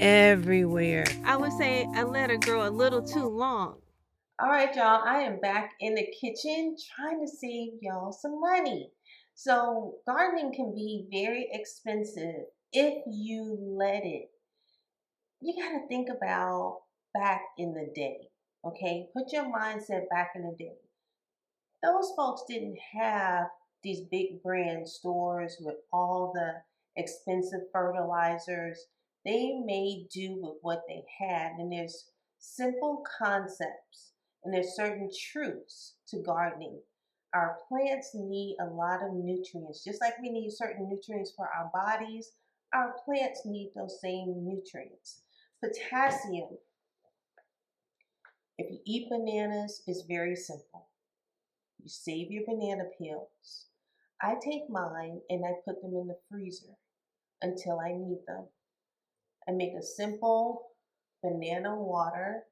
everywhere. I would say I let her grow a little too long. All right, y'all, I am back in the kitchen trying to save y'all some money. So, gardening can be very expensive if you let it. You got to think about back in the day, okay? Put your mindset back in the day. Those folks didn't have these big brand stores with all the expensive fertilizers. They made do with what they had, and there's simple concepts and there's certain truths to gardening. Our plants need a lot of nutrients, just like we need certain nutrients for our bodies. Our plants need those same nutrients. Potassium, if you eat bananas, is very simple. You save your banana peels. I take mine and I put them in the freezer until I need them. I make a simple banana water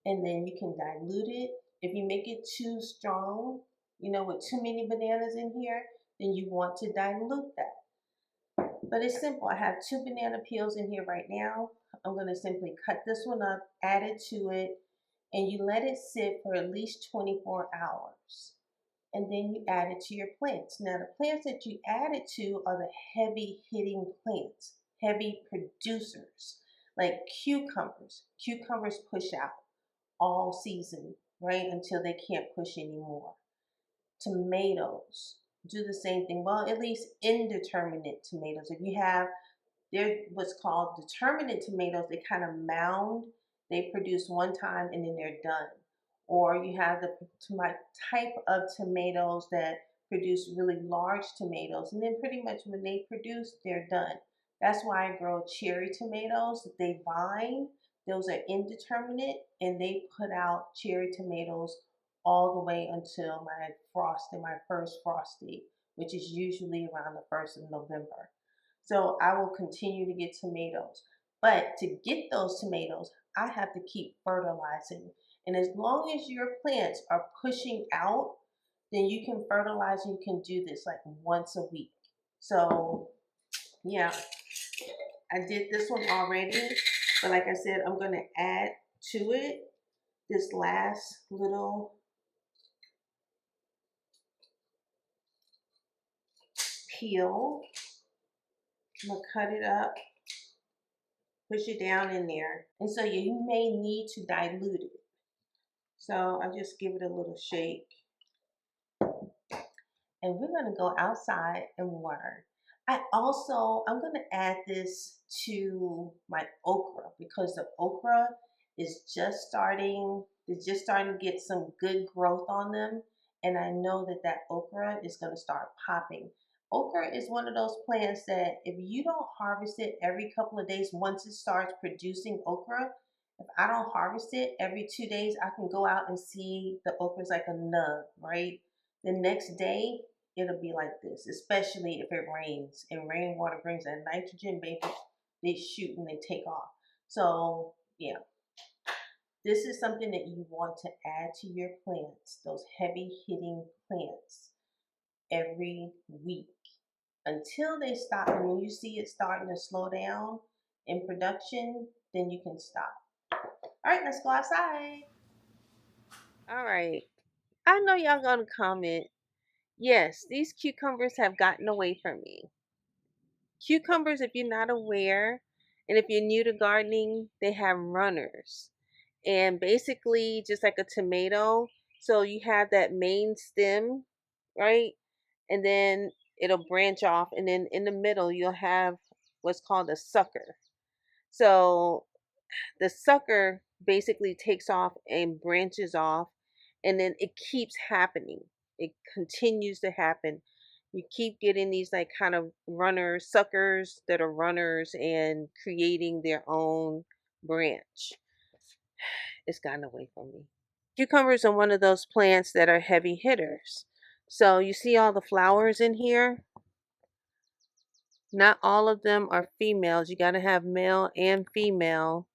and then you can dilute it. If you make it too strong, with too many bananas in here, then you want to dilute that. But it's simple. I have 2 banana peels in here right now. I'm going to simply cut this one up, add it to it, and you let it sit for at least 24 hours. And then you add it to your plants. Now, the plants that you add it to are the heavy hitting plants, heavy producers, like cucumbers. Cucumbers push out all season, right, until they can't push anymore. Tomatoes do the same thing. Well, at least indeterminate tomatoes. If you have, they're what's called determinate tomatoes, they kind of mound. They produce one time and then they're done. Or you have the type of tomatoes that produce really large tomatoes, and then pretty much when they produce, they're done. That's why I grow cherry tomatoes. They vine, those are indeterminate, and they put out cherry tomatoes all the way until my first frost date, which is usually around the 1st of November. So I will continue to get tomatoes. But to get those tomatoes, I have to keep fertilizing. And as long as your plants are pushing out, then you can fertilize and you can do this like once a week. So, yeah, I did this one already. But like I said, I'm going to add to it this last little peel. I'm going to cut it up, push it down in there. And so you may need to dilute it. So I just give it a little shake. And we're going to go outside and water. I'm going to add this to my okra because the okra is just starting to get some good growth on them. And I know that okra is going to start popping. Okra is one of those plants that if you don't harvest it every couple of days, once it starts producing okra, if I don't harvest it every 2 days, I can go out and see the okra is like a nub, right? The next day, it'll be like this, especially if it rains. And rainwater brings that nitrogen, baby. They shoot and they take off. So, yeah, this is something that you want to add to your plants, those heavy hitting plants, every week until they stop. And when you see it starting to slow down in production, then you can stop. All right, let's go outside. All right. I know y'all gonna comment. Yes, these cucumbers have gotten away from me. Cucumbers, if you're not aware, and if you're new to gardening, they have runners. And basically, just like a tomato, so you have that main stem, right? And then it'll branch off, and then in the middle, you'll have what's called a sucker. So the sucker basically takes off and branches off, and then it keeps happening. It continues to happen. You keep getting these like kind of runners, suckers that are runners and creating their own branch. It's gotten away from me. Cucumbers are one of those plants that are heavy hitters. So you see all the flowers in here? Not all of them are females. You got to have male and female.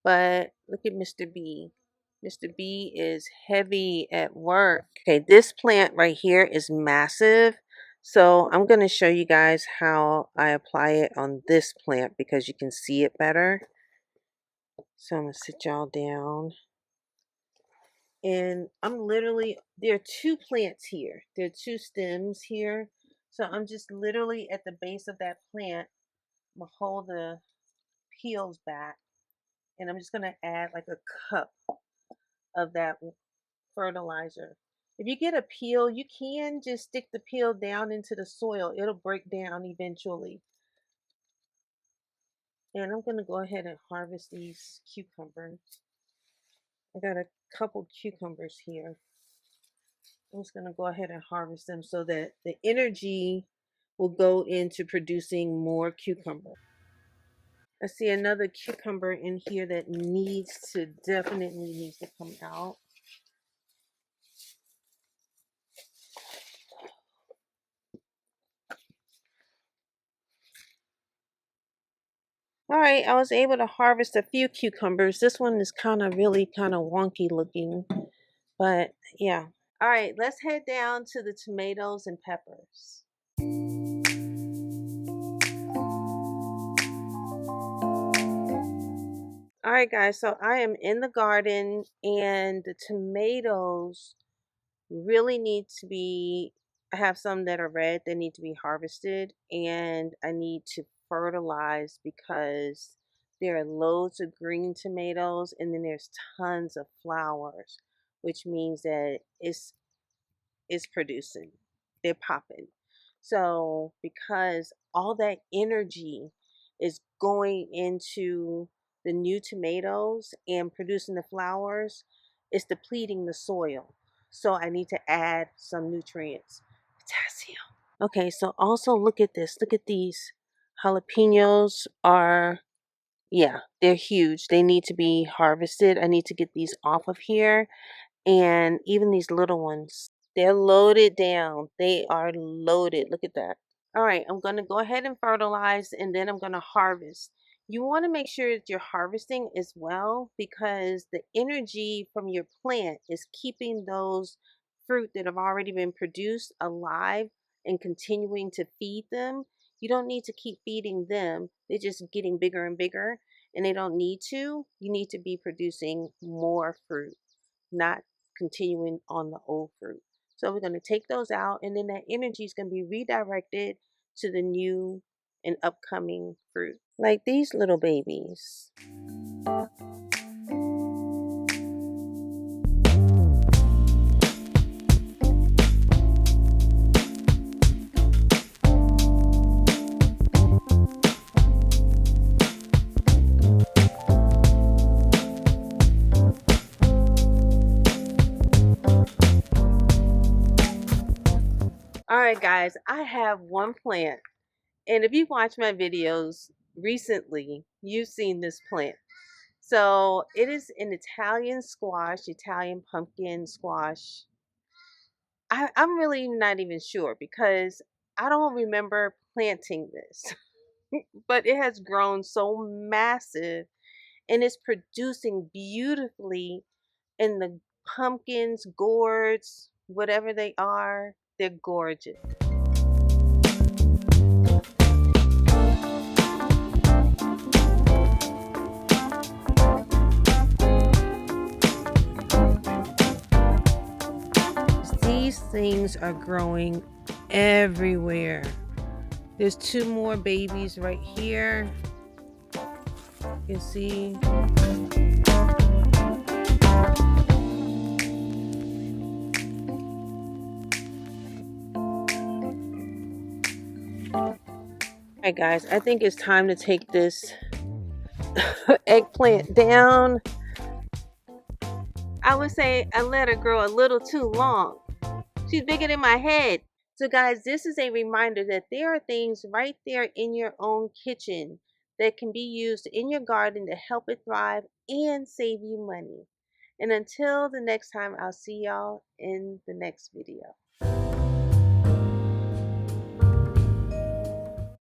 But look at Mr. B. Mr. B is heavy at work. Okay, this plant right here is massive. So I'm going to show you guys how I apply it on this plant because you can see it better. So I'm gonna sit y'all down. And I'm literally, there are two plants here. There are two stems here. So I'm just literally at the base of that plant. I'm gonna hold the peels back, and I'm just gonna add like a cup of that fertilizer. If you get a peel, you can just stick the peel down into the soil. It'll break down eventually. And I'm gonna go ahead and harvest these cucumbers. I got a couple cucumbers here. I'm just going to go ahead and harvest them so that the energy will go into producing more cucumber. I see another cucumber in here that definitely needs to come out. All right, I was able to harvest a few cucumbers. This one is really kind of wonky looking, but yeah. All right, let's head down to the tomatoes and peppers. All right, guys, so I am in the garden and the tomatoes really need to be, I have some that are red that need to be harvested, and I need to fertilize because there are loads of green tomatoes and then there's tons of flowers, which means that it's producing. They're popping. So because all that energy is going into the new tomatoes and producing the flowers, it's depleting the soil. So I need to add some nutrients. Potassium. Okay, so also look at this. Look at these. Jalapenos are, yeah, they're huge. They need to be harvested. I need to get these off of here. And even these little ones, they're loaded down. They are loaded. Look at that. All right, I'm going to go ahead and fertilize and then I'm going to harvest. You want to make sure that you're harvesting as well because the energy from your plant is keeping those fruit that have already been produced alive and continuing to feed them. You don't need to keep feeding them. They're just getting bigger and bigger and they don't need to. You need to be producing more fruit, not continuing on the old fruit. So we're going to take those out, and then that energy is going to be redirected to the new and upcoming fruit. Like these little babies. All right, guys, I have one plant. And if you watch my videos recently, you've seen this plant. So it is an Italian squash, Italian pumpkin squash. I'm really not even sure because I don't remember planting this. But it has grown so massive and it's producing beautifully in the pumpkins, gourds, whatever they are. They're gorgeous. These things are growing everywhere. There's two more babies right here. You see. Alright guys, I think it's time to take this eggplant down. I would say I let her grow a little too long. She's bigger than my head. So guys, this is a reminder that there are things right there in your own kitchen that can be used in your garden to help it thrive and save you money. And until the next time, I'll see y'all in the next video.